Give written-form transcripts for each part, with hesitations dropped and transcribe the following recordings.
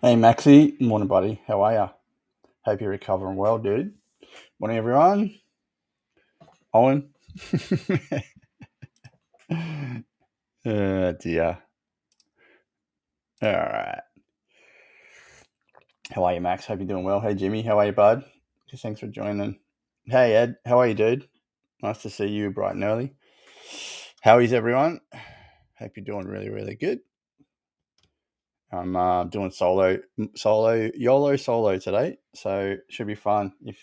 Hey Maxi, morning buddy. How are ya? Hope you're recovering well, dude. Morning everyone. Owen. Dear. All right. How are you, Max? Hope you're doing well. Hey Jimmy, how are you, bud? Just thanks for joining. Hey Ed, how are you, dude? Nice to see you bright and early. How is everyone? Hope you're doing really, really good. I'm doing YOLO solo today, so should be fun. If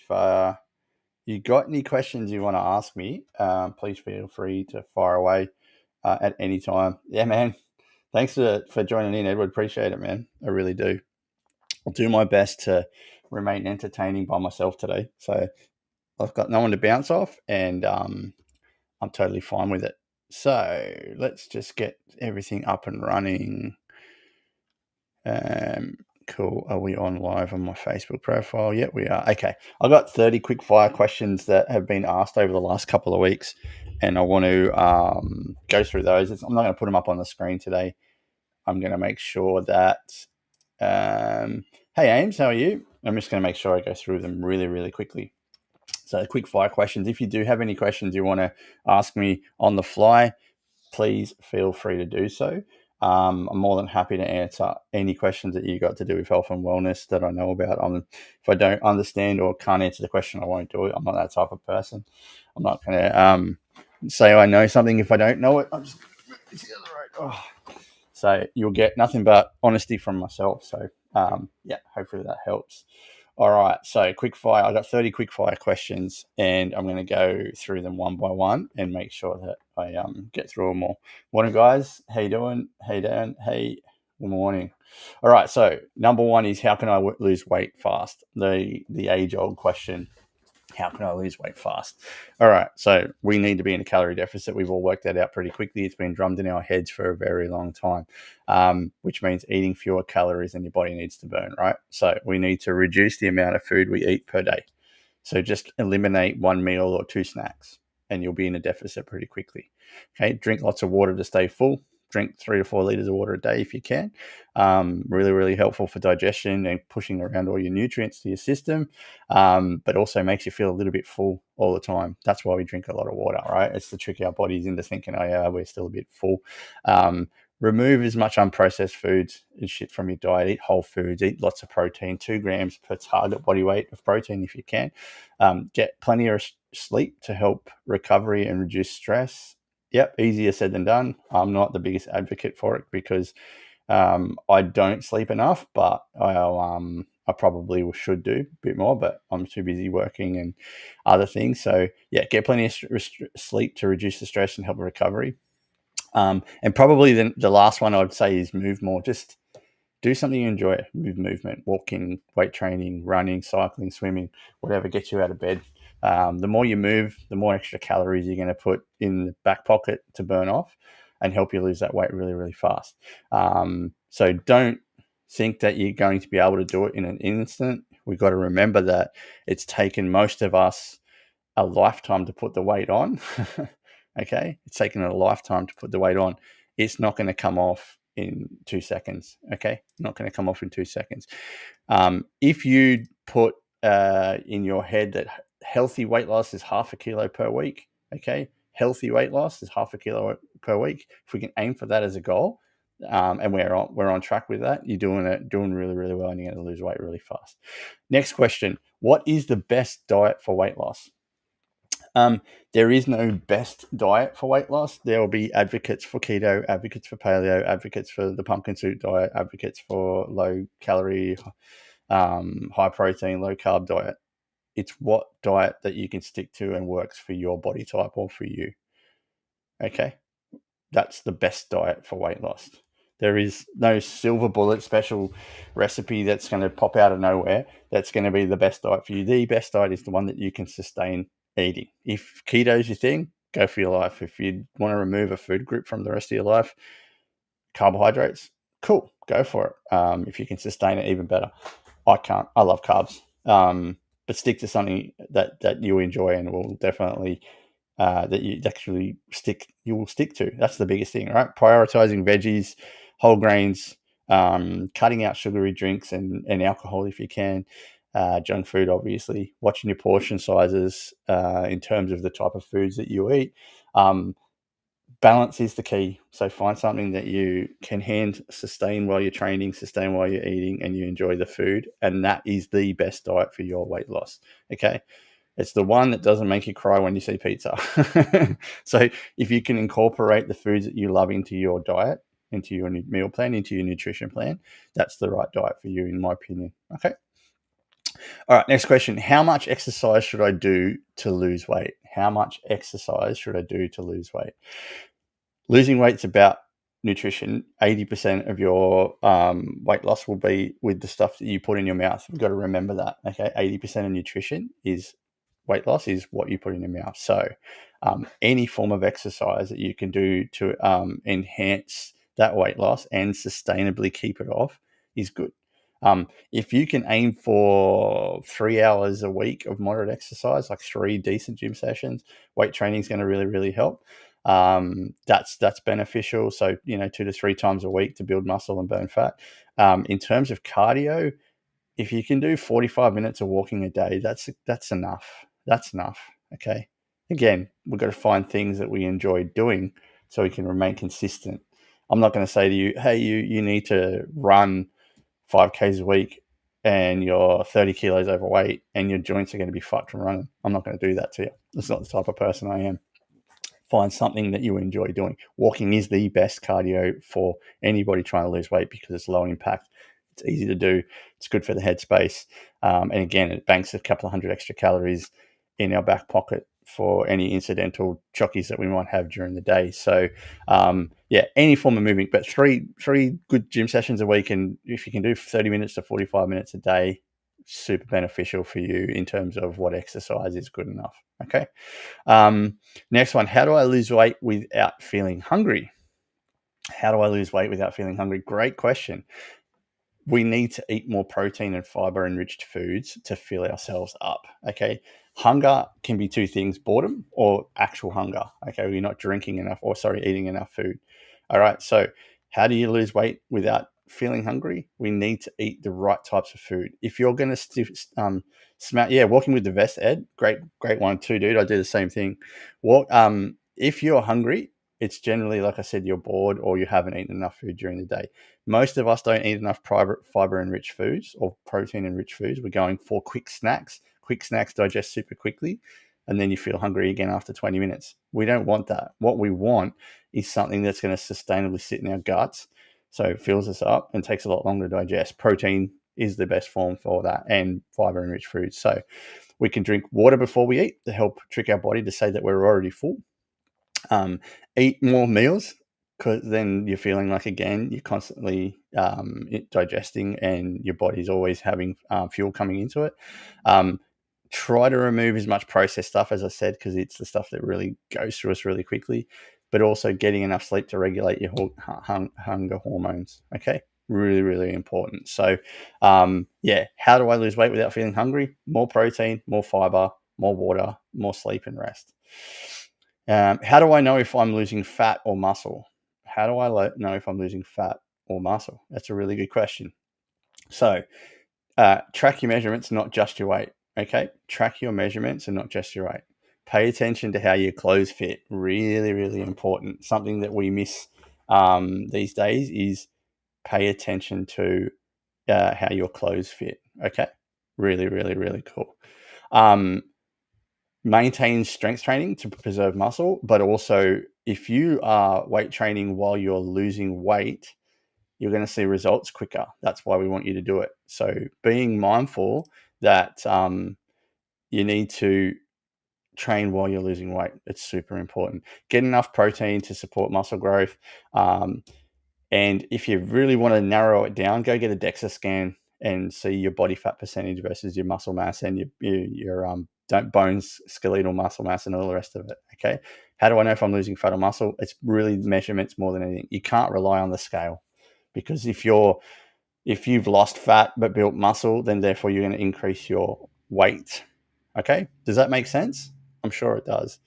you got any questions you want to ask me, please feel free to fire away at any time. Yeah, man. Thanks for joining in, Edward. Appreciate it, man. I really do. I'll do my best to remain entertaining by myself today. So I've got no one to bounce off, and I'm totally fine with it. So let's just get everything up and running. Cool. Are we on live on my Facebook profile? Yeah, we are. Okay. I've got 30 quick fire questions that have been asked over the last couple of weeks, and I want to go through those. I'm not going to put them up on the screen today. I'm going to make sure that. Hey, Ames, how are you? I'm just going to make sure I go through them really, really quickly. So, quick fire questions. If you do have any questions you want to ask me on the fly, please feel free to do so. I'm more than happy to answer any questions that you got to do with health and wellness that I know about. If I don't understand or can't answer the question, I won't do it. I'm not that type of person. I'm not going to say I know something if I don't know it. I'm just it's the other road. Oh. So you'll get nothing but honesty from myself. So yeah, hopefully that helps. All right, so quick fire. I got 30 quick fire questions, and I'm going to go through them one by one and make sure that I get through them all. Morning, guys. How you doing? Hey, Dan. Hey, good morning. All right, so number one is how can I lose weight fast? The age old question. How can I lose weight fast? All right, so we need to be in a calorie deficit. We've all worked that out pretty quickly. It's been drummed in our heads for a very long time, which means eating fewer calories than your body needs to burn, right? So we need to reduce the amount of food we eat per day. So just eliminate one meal or two snacks, and you'll be in a deficit pretty quickly. Okay, drink lots of water to stay full. Drink 3 to 4 liters of water a day if you can. Really, really helpful for digestion and pushing around all your nutrients to your system, but also makes you feel a little bit full all the time. That's why we drink a lot of water, right? It's to trick our bodies into thinking, oh yeah, we're still a bit full. Remove as much unprocessed foods and shit from your diet. Eat whole foods. Eat lots of protein. 2 grams per target body weight of protein if you can. Get plenty of sleep to help recovery and reduce stress. Yep, easier said than done. I'm not the biggest advocate for it because I don't sleep enough, but I probably should do a bit more, but I'm too busy working and other things. So yeah, get plenty of sleep to reduce the stress and help recovery. And probably the last one I'd say is move more. Just do something you enjoy. Movement, walking, weight training, running, cycling, swimming, whatever gets you out of bed. The more you move, the more extra calories you're going to put in the back pocket to burn off and help you lose that weight really, really fast. So don't think that you're going to be able to do it in an instant. We've got to remember that it's taken most of us a lifetime to put the weight on. Okay, it's taken a lifetime to put the weight on. It's not going to come off in 2 seconds. Okay, not going to come off in 2 seconds. If you put in your head that healthy weight loss is 0.5 kilo per week, okay, healthy weight loss is 0.5 kilo per week. If we can aim for that as a goal, and we're on track with that, you're doing really, really well, and you're going to lose weight really fast. Next question: what is the best diet for weight loss? There is no best diet for weight loss. There will be advocates for keto, advocates for paleo, advocates for the pumpkin soup diet, advocates for low calorie, high protein, low carb diet. It's what diet that you can stick to and works for your body type or for you. Okay, that's the best diet for weight loss. There is no silver bullet special recipe that's going to pop out of nowhere that's going to be the best diet for you. The best diet is the one that you can sustain eating. If keto is your thing, go for your life. If you want to remove a food group from the rest of your life, carbohydrates, cool, go for it. If you can sustain it, even better. I can't. I love carbs, but stick to something that you enjoy and will definitely that you will stick to. That's the biggest thing, right? Prioritizing veggies, whole grains, cutting out sugary drinks and alcohol if you can, junk food, obviously, watching your portion sizes in terms of the type of foods that you eat. Balance is the key. So find something that you can sustain while you're training, sustain while you're eating, and you enjoy the food. And that is the best diet for your weight loss. Okay. It's the one that doesn't make you cry when you see pizza. So if you can incorporate the foods that you love into your diet, into your meal plan, into your nutrition plan, that's the right diet for you, in my opinion. Okay. All right. Next question. How much exercise should I do to lose weight? How much exercise should I do to lose weight? Losing weight's about nutrition. 80% of your weight loss will be with the stuff that you put in your mouth. You've got to remember that. Okay. 80% of nutrition is weight loss is what you put in your mouth. So any form of exercise that you can do to enhance that weight loss and sustainably keep it off is good. If you can aim for 3 hours a week of moderate exercise, like 3 decent gym sessions, weight training is going to really, really help. That's beneficial. So, 2 to 3 times a week to build muscle and burn fat. In terms of cardio, if you can do 45 minutes of walking a day, that's enough. That's enough. Okay. Again, we've got to find things that we enjoy doing so we can remain consistent. I'm not going to say to you, hey, you need to run 5Ks a week and you're 30 kilos overweight and your joints are going to be fucked from running. I'm not going to do that to you. That's not the type of person I am. Find something that you enjoy doing. Walking is the best cardio for anybody trying to lose weight because it's low impact. It's easy to do. It's good for the headspace. And again, it banks a couple of hundred extra calories in our back pocket for any incidental chockies that we might have during the day. So, any form of movement, but three good gym sessions a week, and if you can do 30 minutes to 45 minutes a day, super beneficial for you in terms of what exercise is good enough. Okay. Next one, how do I lose weight without feeling hungry? How do I lose weight without feeling hungry? Great question. We need to eat more protein and fiber enriched foods to fill ourselves up. Okay. Hunger can be two things, boredom or actual hunger. Okay. You're not drinking enough eating enough food. All right. So, how do you lose weight without feeling hungry? We need to eat the right types of food. If you're going to walking with the vest, Ed, great one too, dude. I do the same thing. If you're hungry, it's generally, like I said, you're bored or you haven't eaten enough food during the day. Most of us don't eat enough fiber-enriched foods or protein-enriched foods. We're going for quick snacks. Quick snacks digest super quickly, and then you feel hungry again after 20 minutes. We don't want that. What we want is something that's going to sustainably sit in our guts, so it fills us up and takes a lot longer to digest. Protein is the best form for that, and fiber-enriched foods. So we can drink water before we eat to help trick our body to say that we're already full. Eat more meals, because then you're feeling like, again, you're constantly digesting and your body's always having fuel coming into it. Try to remove as much processed stuff, as I said, because it's the stuff that really goes through us really quickly, but also getting enough sleep to regulate your hunger hormones. Okay. Really, really important. So, how do I lose weight without feeling hungry? More protein, more fiber, more water, more sleep and rest. How do I know if I'm losing fat or muscle? How do I know if I'm losing fat or muscle? That's a really good question. So, track your measurements, not just your weight. Okay, track your measurements and not just your weight. Pay attention to how your clothes fit. Really, really important. Something that we miss these days is pay attention to how your clothes fit. Okay, really, really, really cool. Maintain strength training to preserve muscle, but also if you are weight training while you're losing weight, you're going to see results quicker. That's why we want you to do it. So being mindful that you need to train while you're losing weight. It's super important. Get enough protein to support muscle growth. And if you really want to narrow it down, go get a DEXA scan and see your body fat percentage versus your muscle mass and your bones, skeletal muscle mass, and all the rest of it. Okay. How do I know if I'm losing fat or muscle? It's really measurements more than anything. You can't rely on the scale, because if you've lost fat but built muscle, then therefore you're going to increase your weight. Okay. Does that make sense? I'm sure it does.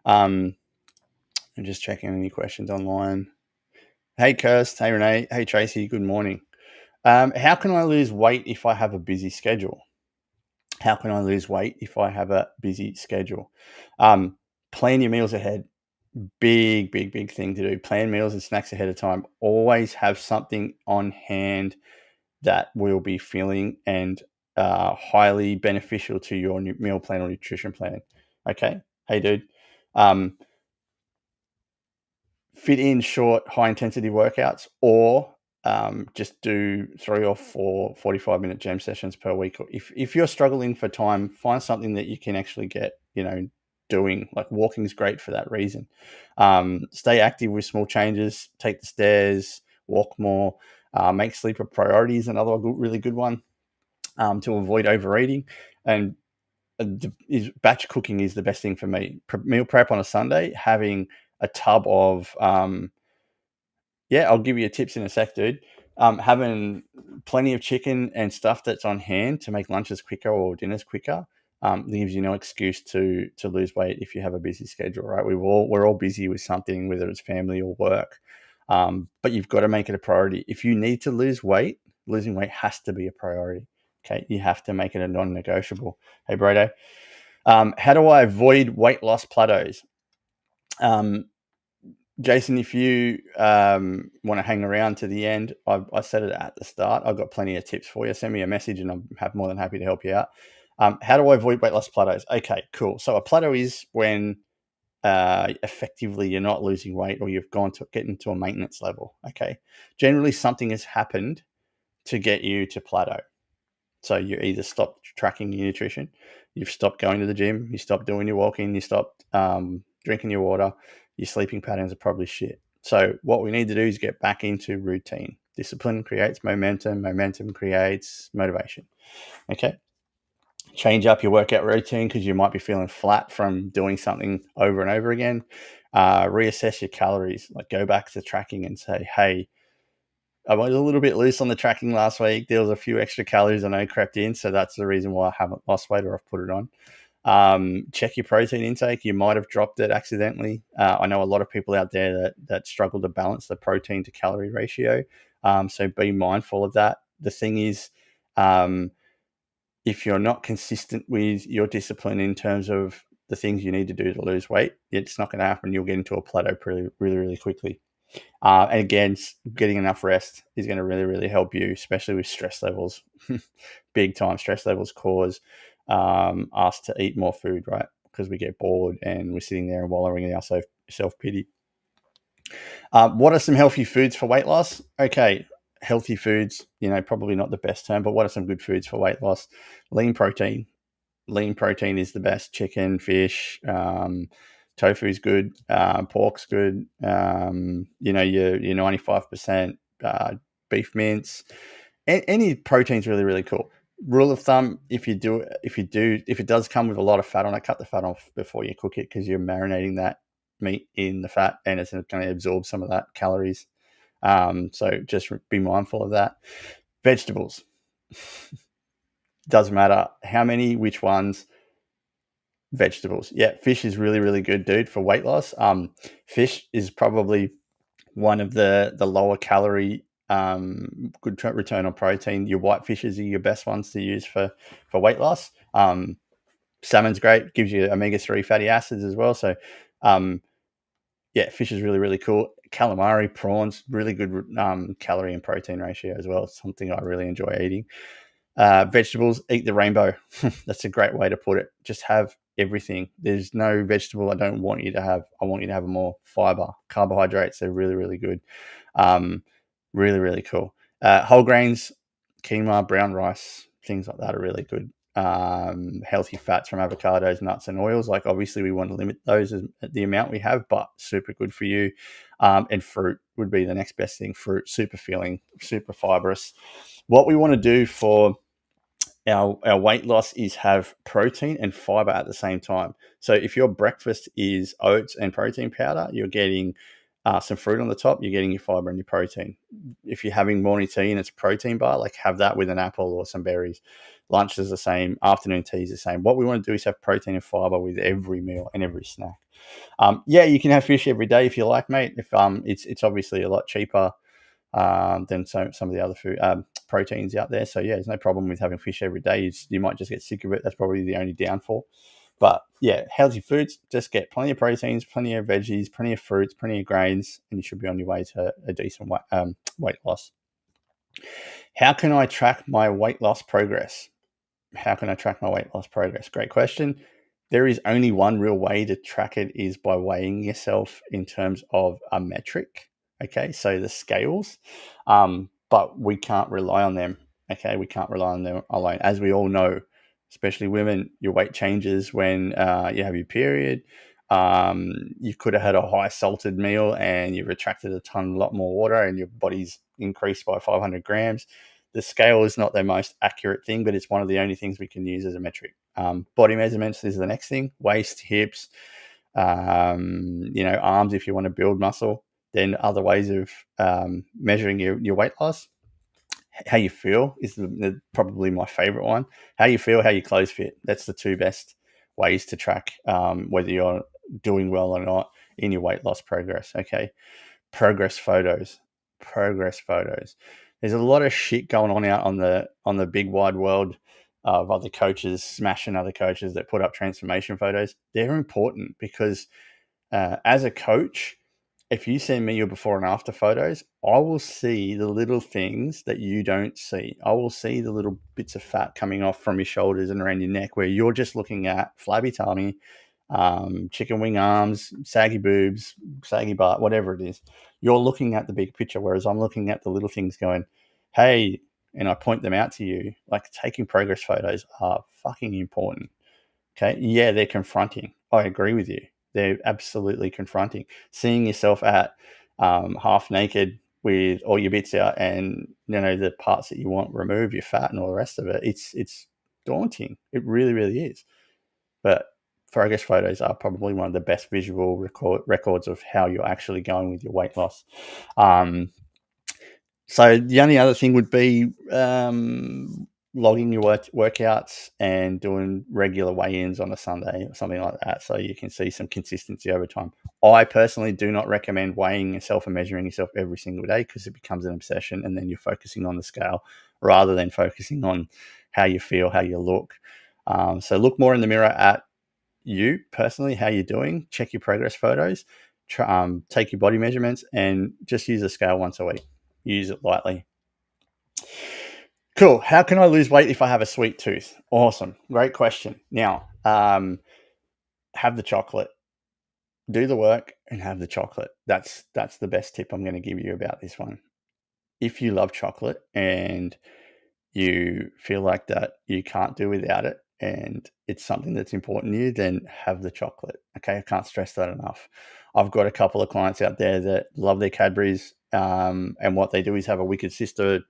I'm just checking any questions online. Hey, Kirst. Hey, Renee. Hey, Tracy. Good morning. How can I lose weight if I have a busy schedule? How can I lose weight if I have a busy schedule? Um, Plan your meals ahead. Big, big, big thing to do. Plan meals and snacks ahead of time. Always have something on hand that will be filling and highly beneficial to your meal plan or nutrition plan. Okay. Hey, dude. Um, Fit in short, high intensity workouts, or just do 3 or 4 45-minute gym sessions per week. If you're struggling for time, find something that you can actually get, doing. Like walking is great for that reason. Stay active with small changes. Take the stairs, walk more. Make sleep a priority is another really good one, to avoid overeating. And batch cooking is the best thing for me. Meal prep on a Sunday, having a tub of yeah, I'll give you tips in a sec, dude. Having plenty of chicken and stuff that's on hand to make lunches quicker or dinners quicker gives you no excuse to lose weight if you have a busy schedule, right? We're all busy with something, whether it's family or work, but you've got to make it a priority. If you need to lose weight, losing weight has to be a priority. Okay, you have to make it a non-negotiable. Hey, Brodo, how do I avoid weight loss plateaus? Um, Jason, if you want to hang around to the end, I said it at the start. I've got plenty of tips for you. Send me a message and I'm more than happy to help you out. How do I avoid weight loss plateaus? Okay, cool. So a plateau is when effectively you're not losing weight or you've gone to get into a maintenance level. Okay. Generally, something has happened to get you to plateau. So you either stopped tracking your nutrition, you've stopped going to the gym, you stopped doing your walking, you stopped drinking your water, your sleeping patterns are probably shit. So what we need to do is get back into routine. Discipline creates momentum, momentum creates motivation. Okay. Change up your workout routine because you might be feeling flat from doing something over and over again. Reassess your calories. Like go back to tracking and say, hey, I was a little bit loose on the tracking last week. There was a few extra calories I know crept in, so that's the reason why I haven't lost weight or I've put it on. Check your protein intake. You might have dropped it accidentally. I know a lot of people out there that struggle to balance the protein to calorie ratio. So be mindful of that. The thing is, if you're not consistent with your discipline in terms of the things you need to do to lose weight, it's not going to happen. You'll get into a plateau really, really, really quickly. And again, getting enough rest is going to really, really help you, especially with stress levels. Big time stress levels cause us to eat more food, right? Because we get bored and we're sitting there and wallowing in our self-pity. What are some healthy foods for weight loss? Okay, healthy foods, probably not the best term, but what are some good foods for weight loss? Lean protein. Lean protein is the best. Chicken, fish, tofu is good. Pork's good. Your 95% beef mince. Any protein's really, really cool. Rule of thumb: if it does come with a lot of fat on it, cut the fat off before you cook it because you're marinating that meat in the fat and it's going to absorb some of that calories. So just be mindful of that. Vegetables. Doesn't matter how many, which ones. Vegetables. Yeah, fish is really, really good, dude, for weight loss. Fish is probably one of the lower calorie good return on protein. Your white fishes are your best ones to use for weight loss. Salmon's great, gives you omega-3 fatty acids as well. So yeah, fish is really, really cool. Calamari, prawns, really good calorie and protein ratio as well. It's something I really enjoy eating. Vegetables, eat the rainbow. That's a great way to put it. Just have everything. There's no vegetable I don't want you to have. I want you to have more fiber, carbohydrates. They're really, really good. Really, really cool. Whole grains, quinoa, brown rice, things like that are really good. Healthy fats from avocados, nuts, and oils. Like obviously we want to limit those at the amount we have, but super good for you. And fruit would be the next best thing. Fruit, super filling, super fibrous. What we want to do for our weight loss is have protein and fiber at the same time. So if your breakfast is oats and protein powder, you're getting some fruit on the top, you're getting your fiber and your protein. If you're having morning tea and it's a protein bar, like have that with an apple or some berries. Lunch is the same, afternoon tea is the same. What we want to do is have protein and fiber with every meal and every snack. Yeah, you can have fish every day if you like, mate. If it's obviously a lot cheaper than some of the other food proteins out there. So yeah, there's no problem with having fish every day. You might just get sick of it. That's probably the only downfall. But yeah, healthy foods. Just get plenty of proteins, plenty of veggies, plenty of fruits, plenty of grains, and you should be on your way to a decent weight loss. How can I track my weight loss progress? How can I track my weight loss progress? Great question. There is only one real way to track it is by weighing yourself in terms of a metric. Okay, so the scales, but we can't rely on them. Okay, we can't rely on them alone. As we all know, especially women, your weight changes when you have your period. You could have had a high salted meal and you retracted a lot more water and your body's increased by 500 grams. The scale is not the most accurate thing, but it's one of the only things we can use as a metric. Body measurements is the next thing: waist, hips, arms if you want to build muscle. Then other ways of measuring your weight loss. How you feel is probably my favorite one. How you feel, how your clothes fit. That's the two best ways to track whether you're doing well or not in your weight loss progress. Okay. Progress photos. Progress photos. There's a lot of shit going on out on the big wide world of other coaches smashing other coaches that put up transformation photos. They're important because as a coach, if you send me your before and after photos, I will see the little things that you don't see. I will see the little bits of fat coming off from your shoulders and around your neck where you're just looking at flabby tummy, chicken wing arms, saggy boobs, saggy butt, whatever it is. You're looking at the big picture, whereas I'm looking at the little things going, hey, and I point them out to you. Like taking progress photos are fucking important. Okay. Yeah, they're confronting. I agree with you. They're absolutely confronting. Seeing yourself at half naked with all your bits out and the parts that you want removed, your fat and all the rest of it. It's daunting. It really, really is. But progress photos are probably one of the best visual records of how you're actually going with your weight loss. So the only other thing would be logging your workouts and doing regular weigh-ins on a Sunday or something like that, so you can see some consistency over time. I personally do not recommend weighing yourself and measuring yourself every single day because it becomes an obsession, and then you're focusing on the scale rather than focusing on how you feel, how you look. So look more in the mirror at you personally, how you're doing. Check your progress photos. Take your body measurements, and just use a scale once a week. Use it lightly. Cool. How can I lose weight if I have a sweet tooth? Awesome. Great question. Now, have the chocolate. Do the work and have the chocolate. That's the best tip I'm going to give you about this one. If you love chocolate and you feel like that you can't do without it and it's something that's important to you, then have the chocolate. Okay. I can't stress that enough. I've got a couple of clients out there that love their Cadbury's, and what they do is have a Wicked Sister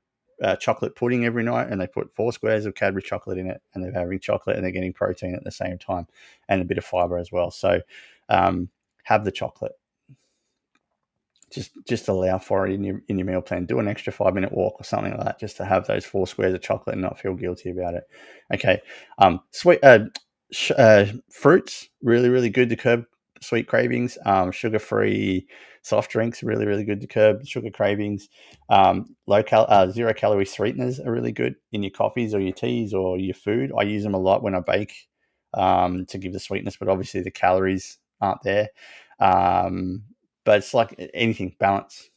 chocolate pudding every night, and they put 4 squares of Cadbury chocolate in it, and they're having chocolate and they're getting protein at the same time and a bit of fiber as well. So have the chocolate. Just allow for it in your meal plan. Do an extra 5-minute walk or something like that, just to have those 4 squares of chocolate and not feel guilty about it. Okay, sweet fruits, really, really good to curb sweet cravings. Sugar-free soft drinks, really, really good to curb sugar cravings. Zero calorie sweeteners are really good in your coffees or your teas or your food. I use them a lot when I bake to give the sweetness, but obviously the calories aren't there. But it's like anything, balance.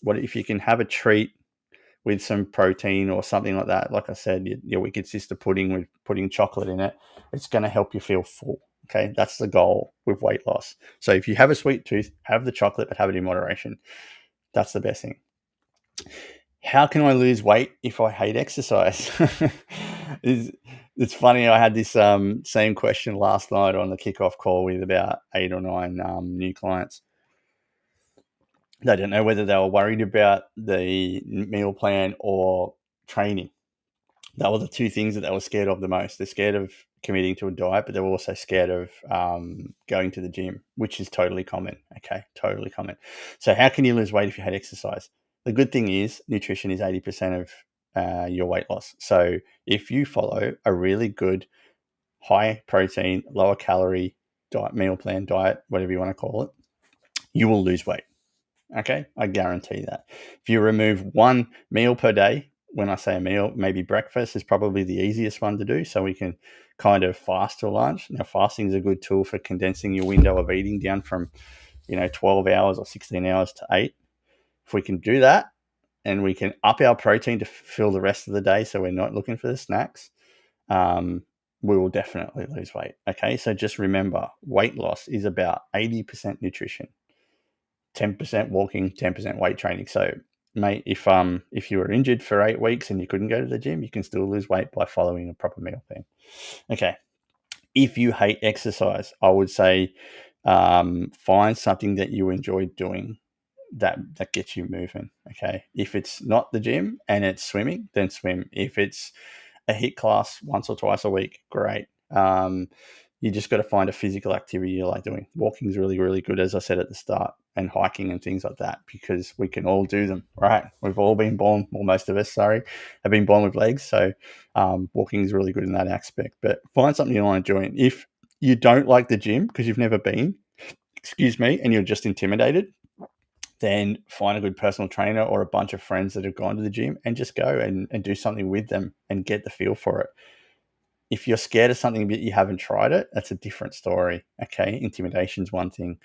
What if you can have a treat with some protein or something like that? Like I said, your Wicked Sister pudding with putting chocolate in it, it's going to help you feel full. Okay, that's the goal with weight loss. So if you have a sweet tooth, have the chocolate, but have it in moderation. That's the best thing. How can I lose weight if I hate exercise? It's funny. I had this same question last night on the kickoff call with about 8 or 9 new clients. They didn't know whether they were worried about the meal plan or training. That were the two things that they were scared of the most. They're scared of committing to a diet, but they're also scared of going to the gym, which is totally common. Okay, totally common. So how can you lose weight if you hate exercise? The good thing is nutrition is 80% of your weight loss. So if you follow a really good, high protein, lower calorie diet, meal plan, diet, whatever you want to call it, you will lose weight. Okay, I guarantee that. If you remove one meal per day, when I say a meal, maybe breakfast is probably the easiest one to do. So we can kind of fast till lunch. Now, fasting is a good tool for condensing your window of eating down from 12 hours or 16 hours to 8. If we can do that and we can up our protein to fill the rest of the day so we're not looking for the snacks, we will definitely lose weight. Okay, so just remember, weight loss is about 80% nutrition, 10% walking, 10% weight training. So, mate, if you were injured for 8 weeks and you couldn't go to the gym, you can still lose weight by following a proper meal plan. Okay. If you hate exercise, I would say find something that you enjoy doing that gets you moving. Okay. If it's not the gym and it's swimming, then swim. If it's a HIIT class once or twice a week, great. You just got to find a physical activity you like doing. Walking is really, really good, as I said at the start, and hiking and things like that, because we can all do them, right? We've all been born, well, most of us, sorry, have been born with legs. So walking is really good in that aspect. But find something you want to join. If you don't like the gym because you've never been, and you're just intimidated, then find a good personal trainer or a bunch of friends that have gone to the gym and just go and do something with them and get the feel for it. If you're scared of something but you haven't tried it, that's a different story. Okay, intimidation's one thing.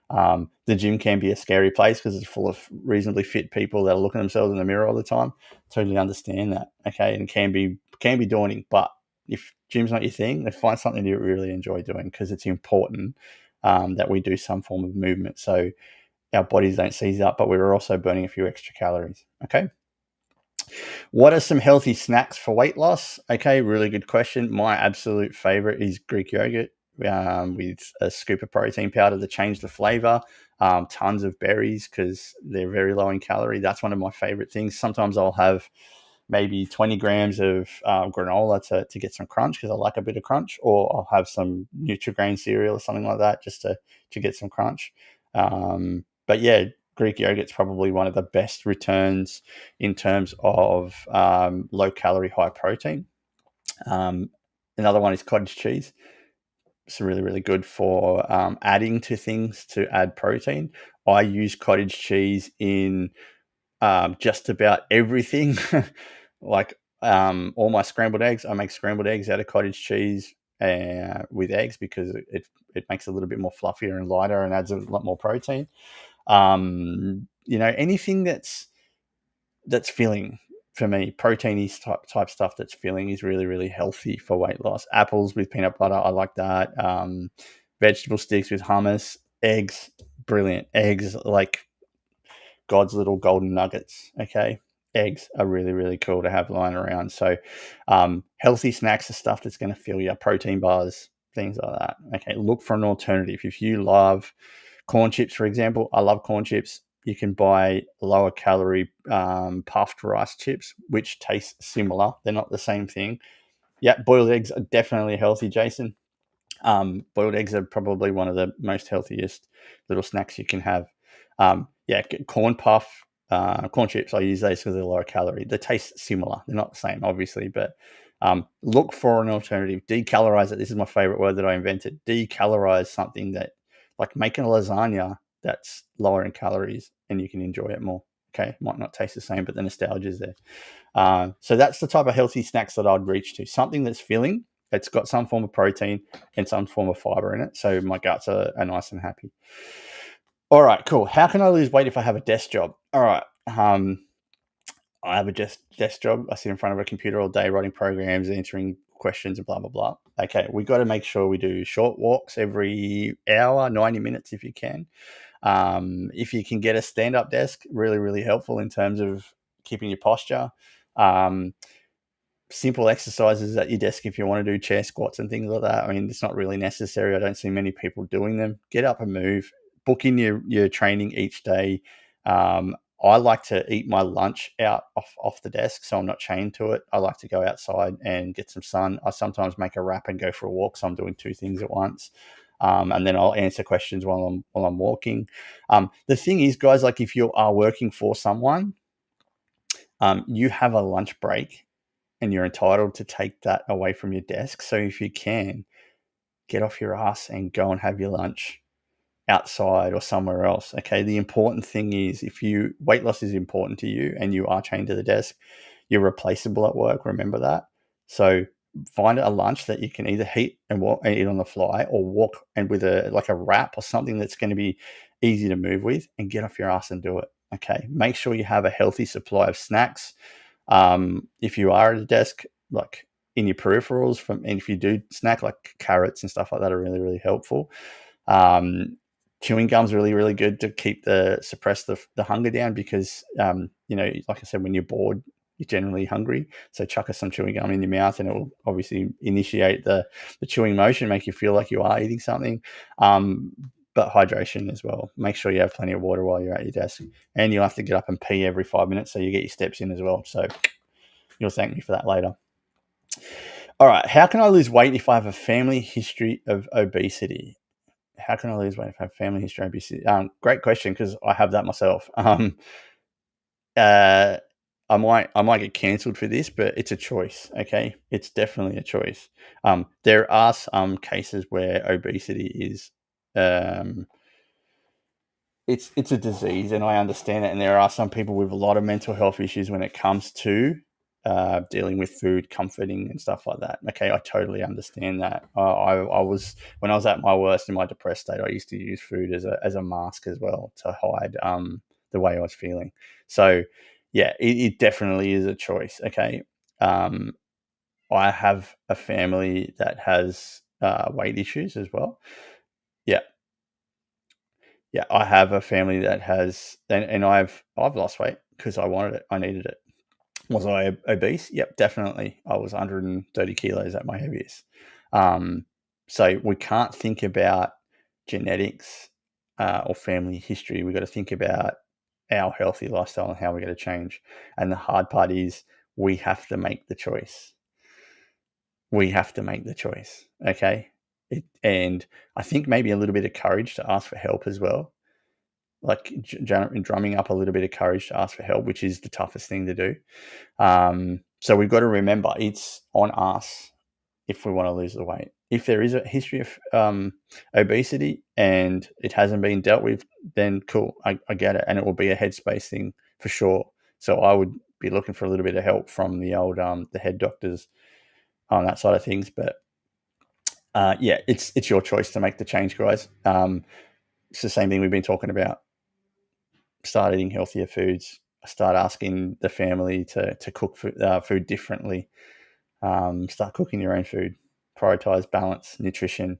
The gym can be a scary place because it's full of reasonably fit people that are looking at themselves in the mirror all the time. Totally understand that. Okay, and can be daunting. But if gym's not your thing, then find something you really enjoy doing, because it's important that we do some form of movement so our bodies don't seize up, but we're also burning a few extra calories. Okay. What are some healthy snacks for weight loss? Okay, really good question. My absolute favorite is Greek yogurt with a scoop of protein powder to change the flavor. Tons of berries because they're very low in calorie. That's one of my favorite things. Sometimes I'll have maybe 20 grams of granola to get some crunch because I like a bit of crunch, or I'll have some Nutri-Grain cereal or something like that just to get some crunch. But yeah, Greek yogurt's probably one of the best returns in terms of low calorie, high protein. Another one is cottage cheese. It's really, really good for adding to things to add protein. I use cottage cheese in just about everything. Like all my scrambled eggs, I make scrambled eggs out of cottage cheese with eggs because it makes it a little bit more fluffier and lighter and adds a lot more protein. Anything that's filling for me, proteiny type stuff that's filling is really, really healthy for weight loss. Apples with peanut butter, I like that. Vegetable sticks with hummus, eggs, brilliant. Eggs, like God's little golden nuggets. Okay. Eggs are really, really cool to have lying around. So, healthy snacks are stuff that's going to fill you, protein bars, things like that. Okay. Look for an alternative. If you love corn chips, for example, I love corn chips. You can buy lower calorie puffed rice chips, which taste similar. They're not the same thing. Yeah. Boiled eggs are definitely healthy, Jason. Boiled eggs are probably one of the most healthiest little snacks you can have. Corn puff, corn chips, I use those because they're lower calorie. They taste similar. They're not the same, obviously, but look for an alternative. Decalorize it. This is my favorite word that I invented. Decalorize something that, like making a lasagna that's lower in calories and you can enjoy it more. Okay, might not taste the same, but the nostalgia is there. So that's the type of healthy snacks that I'd reach to. Something that's filling, it's got some form of protein and some form of fiber in it. So my guts are nice and happy. All right, cool. How can I lose weight if I have a desk job? All right. I have a desk job. I sit in front of a computer all day writing programs, answering questions and blah, blah, blah. Okay, we got to make sure we do short walks every hour, 90 minutes if you can. If you can get a stand-up desk, really, really helpful in terms of keeping your posture. Simple exercises at your desk if you want to do chair squats and things like that. I mean, it's not really necessary. I don't see many people doing them. Get up and move. Book in your training each day. I like to eat my lunch out off the desk, so I'm not chained to it. I like to go outside and get some sun. I sometimes make a wrap and go for a walk, so I'm doing two things at once. And then I'll answer questions while I'm walking. The thing is, guys, like if you are working for someone, you have a lunch break and you're entitled to take that away from your desk. So if you can, get off your ass and go and have your lunch outside or somewhere else. Okay. The important thing is, if weight loss is important to you and you are chained to the desk, you're replaceable at work. Remember that. So find a lunch that you can either heat and walk and eat on the fly, or walk and with a wrap or something that's going to be easy to move with, and get off your ass and do it. Okay. Make sure you have a healthy supply of snacks. If you are at a desk, like in your peripherals, and if you do snack, like carrots and stuff like that are really, really helpful. Chewing gum's really, really good to suppress the hunger down, because like I said, when you're bored, you're generally hungry. So chuck some chewing gum in your mouth, and it will obviously initiate the chewing motion, make you feel like you are eating something. But hydration as well. Make sure you have plenty of water while you're at your desk, and you'll have to get up and pee every 5 minutes, so you get your steps in as well. So you'll thank me for that later. All right. How can I lose weight if I have a family history of obesity? How can I lose weight if I have family history of obesity? Great question, because I have that myself. I might get cancelled for this, but it's a choice. Okay, it's definitely a choice. There are some cases where obesity is, it's a disease, and I understand it. And there are some people with a lot of mental health issues when it comes to dealing with food, comforting, and stuff like that. Okay, I totally understand that. I was, when I was at my worst in my depressed state, I used to use food as a mask as well, to hide the way I was feeling. So yeah, it definitely is a choice. Okay, I have a family that has weight issues as well. Yeah, yeah, I have a family that has, and I've lost weight because I wanted it, I needed it. Was I obese? Yep, definitely. I was 130 kilos at my heaviest. So we can't think about genetics or family history. We've got to think about our healthy lifestyle and how we're going to change. And the hard part is, we have to make the choice. We have to make the choice. Okay. And I think maybe a little bit of courage to ask for help as well. Like drumming up a little bit of courage to ask for help, which is the toughest thing to do. So we've got to remember, it's on us if we want to lose the weight. If there is a history of obesity and it hasn't been dealt with, then cool, I get it, and it will be a headspace thing for sure. So I would be looking for a little bit of help from the old the head doctors on that side of things. But yeah, it's your choice to make the change, guys. It's the same thing we've been talking about. Start eating healthier foods. Start asking the family to cook food differently. Start cooking your own food. Prioritize balance, nutrition.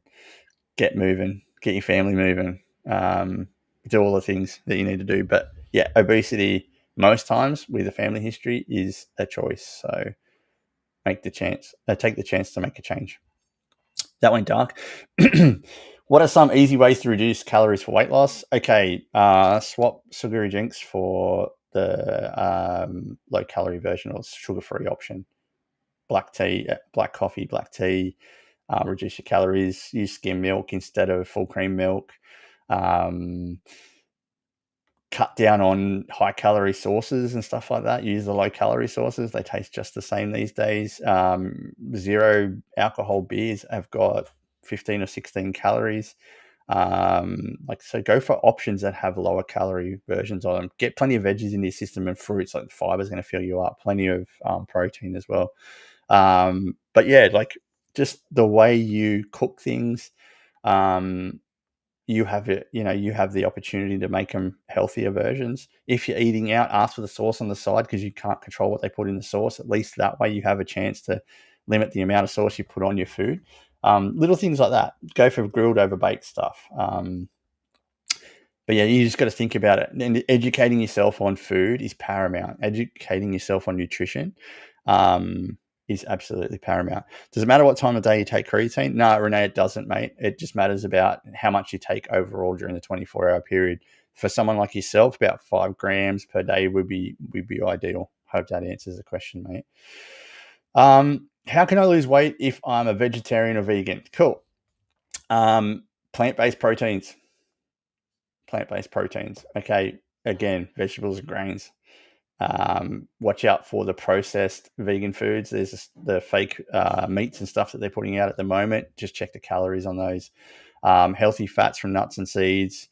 Get moving. Get your family moving. Do all the things that you need to do. But yeah, obesity most times with a family history is a choice. So take the chance to make a change. That went dark. What are some easy ways to reduce calories for weight loss? Okay, swap sugary drinks for the low calorie version or sugar free option. Black tea, black coffee, black tea. Reduce your calories. Use skim milk instead of full cream milk. Cut down on high calorie sauces and stuff like that. Use the low calorie sauces. They taste just the same these days. Zero alcohol beers have got 15 or 16 calories. So go for options that have lower calorie versions of them. Get plenty of veggies in your system and fruits, like fiber is going to fill you up. Plenty of protein as well. But yeah, like just the way you cook things, you have it, you have the opportunity to make them healthier versions. If you're eating out, ask for the sauce on the side, because you can't control what they put in the sauce. At least that way you have a chance to limit the amount of sauce you put on your food. Little things like that. Go for grilled over baked stuff. But yeah, you just got to think about it. And educating yourself on food is paramount. Educating yourself on nutrition is absolutely paramount. Does it matter what time of day you take creatine? No, Renee, it doesn't, mate. It just matters about how much you take overall during the 24-hour period. For someone like yourself, about 5 grams per day would be ideal. Hope that answers the question, mate. How can I lose weight if I'm a vegetarian or vegan? Cool. Plant-based proteins. Okay, again, vegetables and grains. Watch out for the processed vegan foods. There's the fake meats and stuff that they're putting out at the moment. Just check the calories on those. Healthy fats from nuts and seeds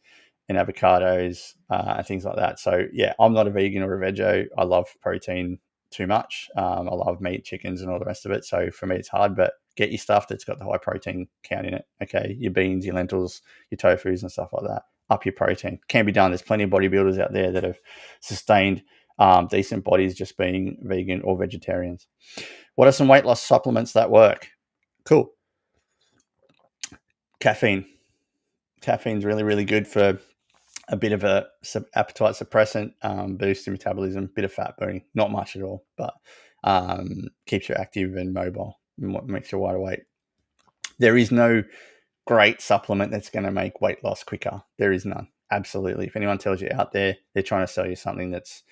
and avocados and things like that. So yeah, I'm not a vegan or a veggie. I love protein too much. I love meat, chickens, and all the rest of it. So for me, it's hard, but get your stuff that's got the high protein count in it. Okay, your beans, your lentils, your tofus, and stuff like that. Up your protein. Can be done. There's plenty of bodybuilders out there that have sustained decent bodies just being vegan or vegetarians. What are some weight loss supplements that work? Cool. Caffeine. Caffeine's really, really good for a bit of a appetite suppressant, boost in metabolism, bit of fat burning, not much at all, but keeps you active and mobile and what makes you wide awake. There is no great supplement that's going to make weight loss quicker. There is none. Absolutely. If anyone tells you out there, they're trying to sell you something that's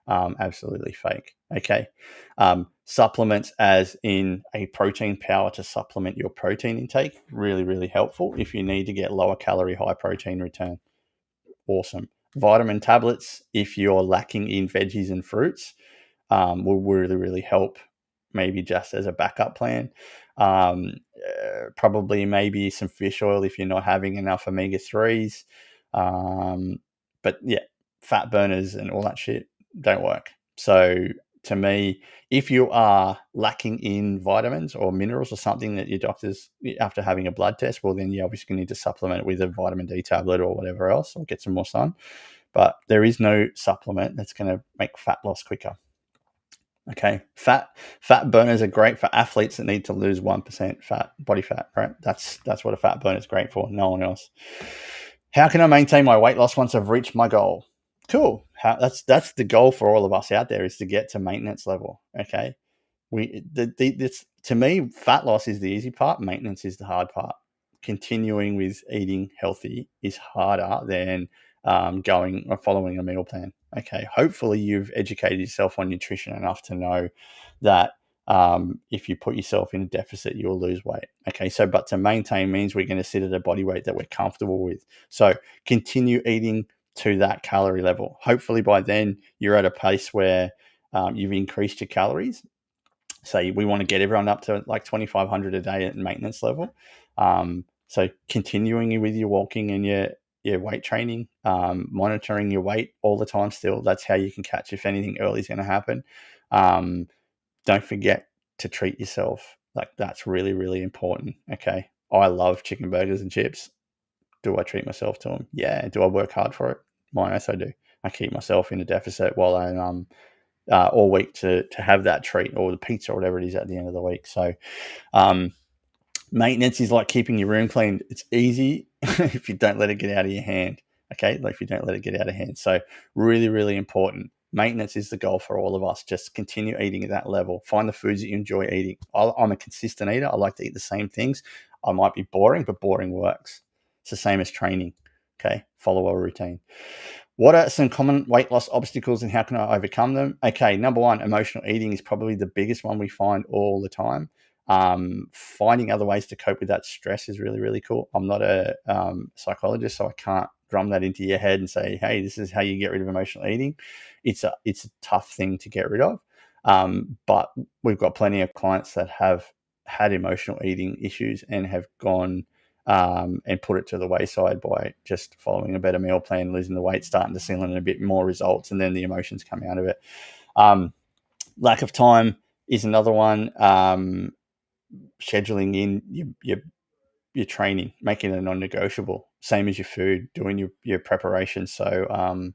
absolutely fake. Okay. Supplements as in a protein powder to supplement your protein intake, really, really helpful if you need to get lower calorie, high protein return. Awesome. Vitamin tablets, if you're lacking in veggies and fruits, will really, really help, maybe just as a backup plan. Probably maybe some fish oil if you're not having enough omega-3s. But yeah, fat burners and all that shit don't work. So to me, if you are lacking in vitamins or minerals or something that your doctors, after having a blood test, well, then you obviously need to supplement it with a vitamin D tablet or whatever else, or get some more sun. But there is no supplement that's going to make fat loss quicker. Okay, fat burners are great for athletes that need to lose 1% body fat. Right, that's what a fat burner is great for. No one else. How can I maintain my weight loss once I've reached my goal? Cool. That's the goal for all of us out there, is to get to maintenance level. Okay, this, to me, fat loss is the easy part. Maintenance is the hard part. Continuing with eating healthy is harder than going or following a meal plan. Okay, hopefully you've educated yourself on nutrition enough to know that if you put yourself in a deficit, you'll lose weight. Okay, so but to maintain means we're going to sit at a body weight that we're comfortable with. So continue eating to that calorie level. Hopefully by then you're at a pace where you've increased your calories. So we want to get everyone up to like 2,500 a day at maintenance level. So continuing with your walking and your weight training, monitoring your weight all the time still. That's how you can catch if anything early is going to happen. Don't forget to treat yourself. Like, that's really, really important. Okay. I love chicken burgers and chips. Do I treat myself to them? Yeah. Do I work hard for it? Yes, I do. I keep myself in a deficit while I'm all week to have that treat, or the pizza or whatever it is at the end of the week. So maintenance is like keeping your room clean. It's easy if you don't let it get out of your hand. Okay, like if you don't let it get out of hand. So really, really important. Maintenance is the goal for all of us. Just continue eating at that level. Find the foods that you enjoy eating. I'm a consistent eater. I like to eat the same things. I might be boring, but boring works. It's the same as training. Okay, follow a routine. What are some common weight loss obstacles and how can I overcome them? Okay, number one, emotional eating is probably the biggest one we find all the time. Finding other ways to cope with that stress is really, really cool. I'm not a psychologist, so I can't drum that into your head and say, hey, this is how you get rid of emotional eating. It's a tough thing to get rid of. But we've got plenty of clients that have had emotional eating issues and have gone and put it to the wayside by just following a better meal plan, losing the weight, starting to see a bit more results, and then the emotions come out of it. Lack of time is another one. Scheduling in your training, making it non-negotiable, same as your food, doing your preparation so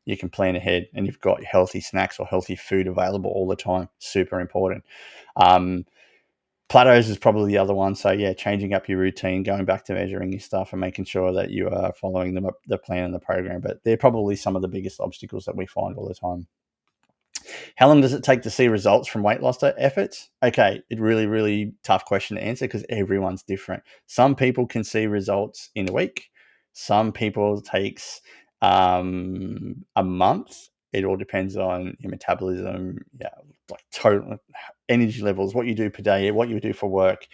you can plan ahead and you've got healthy snacks or healthy food available all the time. Super important. Plateaus is probably the other one. So yeah, changing up your routine, going back to measuring your stuff and making sure that you are following the plan and the program. But they're probably some of the biggest obstacles that we find all the time. How long does it take to see results from weight loss efforts? Okay, it really, really tough question to answer because everyone's different. Some people can see results in a week. Some people it takes a month. It all depends on your metabolism, like total energy levels, what you do per day, what you do for work,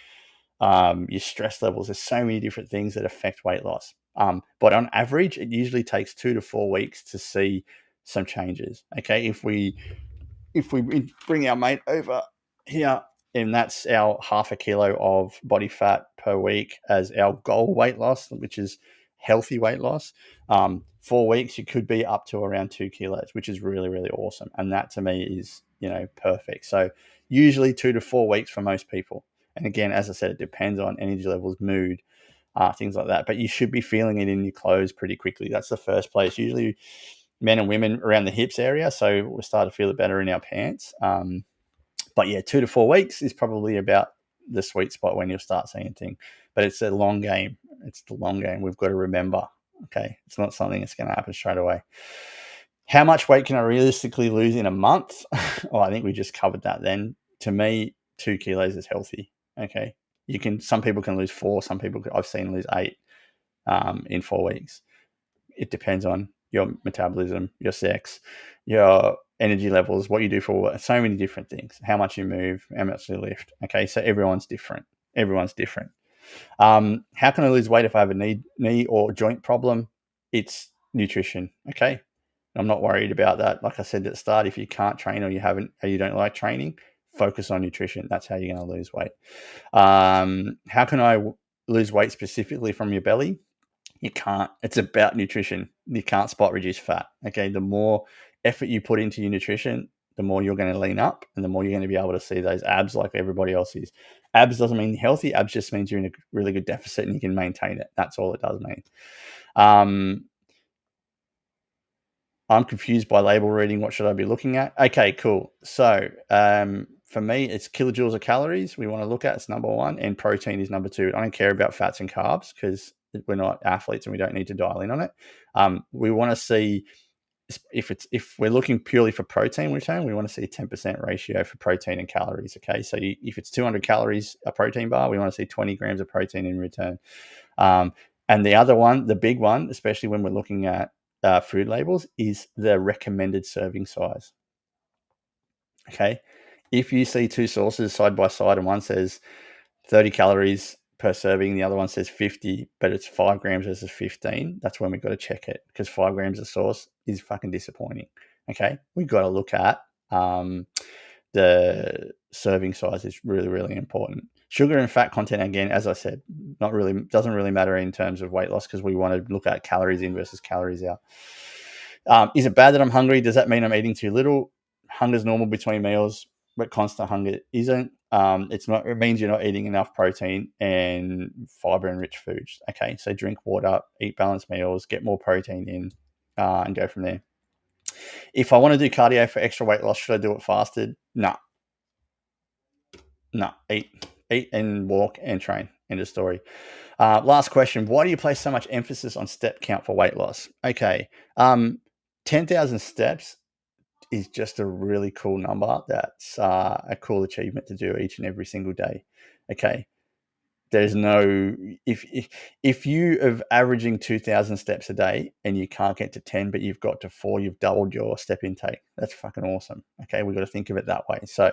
your stress levels. There's so many different things that affect weight loss. But on average, it usually takes 2 to 4 weeks to see some changes. Okay, if we bring our mate over here, and that's our 0.5 kilo of body fat per week as our goal weight loss, which is healthy weight loss. 4 weeks, you could be up to around 2 kilos, which is really, really awesome. And that to me is, perfect. So usually 2 to 4 weeks for most people. And again, as I said, it depends on energy levels, mood, things like that. But you should be feeling it in your clothes pretty quickly. That's the first place. Usually men and women around the hips area. So we start to feel it better in our pants. But yeah, 2 to 4 weeks is probably about the sweet spot when you'll start seeing things. But it's a long game. It's the long game. We've got to remember, okay? It's not something that's going to happen straight away. How much weight can I realistically lose in a month? I think we just covered that then. To me, 2 kilos is healthy, okay? Some people can lose 4. Some people I've seen lose 8 in 4 weeks. It depends on your metabolism, your sex, your energy levels, what you do for work, so many different things, how much you move, how much you lift. Okay, so everyone's different. How can I lose weight if I have a knee or joint problem? It's nutrition. Okay, I'm not worried about that. Like I said at the start, if you can't train or you don't like training, focus on nutrition. That's how you're going to lose weight. How can I lose weight specifically from your belly? You can't. It's about nutrition. You can't spot reduce fat. Okay. The more effort you put into your nutrition, the more you're going to lean up and the more you're going to be able to see those abs like everybody else is. Abs doesn't mean healthy. Abs just means you're in a really good deficit and you can maintain it. That's all it does mean. I'm confused by label reading. What should I be looking at? Okay, cool. So for me, it's kilojoules of calories we want to look at. It's number one, and protein is number two. I don't care about fats and carbs because we're not athletes and we don't need to dial in on it. We want to see if we're looking purely for protein return, we want to see a 10% ratio for protein and calories. Okay, so if it's 200 calories a protein bar, we want to see 20 grams of protein in return. And the other one, the big one, especially when we're looking at food labels, is the recommended serving size. Okay, if you see two sources side by side and one says 30 calories per serving, the other one says 50, but it's 5 grams versus 15, that's when we've got to check it, because 5 grams of sauce is fucking disappointing. Okay, we've got to look at the serving size is really, really important. Sugar and fat content, again, as I said, doesn't really matter in terms of weight loss because we want to look at calories in versus calories out. Is it bad that I'm hungry? Does that mean I'm eating too little? Hunger's normal between meals, but constant hunger isn't. It's not. It means you're not eating enough protein and fiber and rich foods. Okay, so drink water, eat balanced meals, get more protein in, and go from there. If I want to do cardio for extra weight loss, should I do it fasted? No. Eat and walk and train. End of story. Last question. Why do you place so much emphasis on step count for weight loss? Okay. 10,000 steps is just a really cool number. That's a cool achievement to do each and every single day. Okay. There's no, if you are averaging 2,000 steps a day and you can't get to 10, but you've got to 4, you've doubled your step intake. That's fucking awesome. Okay. We've got to think of it that way. So,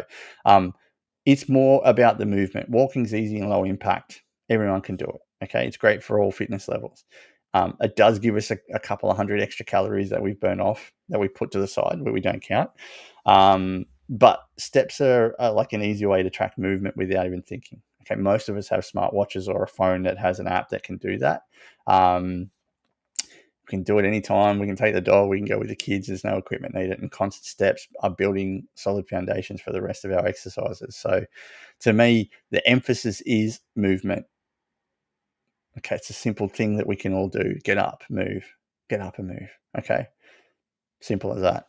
it's more about the movement. Walking's easy and low impact. Everyone can do it. Okay. It's great for all fitness levels. It does give us a couple of hundred extra calories that we've burned off that we put to the side, but we don't count. But steps are like an easy way to track movement without even thinking. Okay, most of us have smartwatches or a phone that has an app that can do that. We can do it anytime. We can take the dog. We can go with the kids. There's no equipment needed. And constant steps are building solid foundations for the rest of our exercises. So to me, the emphasis is movement. Okay, it's a simple thing that we can all do. Get up, move. Get up and move. Okay, simple as that.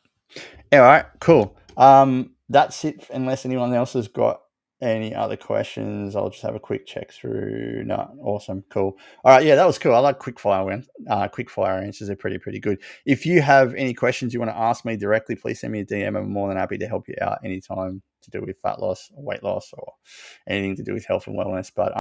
All right, cool. That's it. Unless anyone else has got any other questions, I'll just have a quick check through. No, awesome, cool. All right, yeah, that was cool. I like quick fire answers are pretty good. If you have any questions you want to ask me directly, please send me a DM. I'm more than happy to help you out anytime to do with fat loss or weight loss or anything to do with health and wellness. But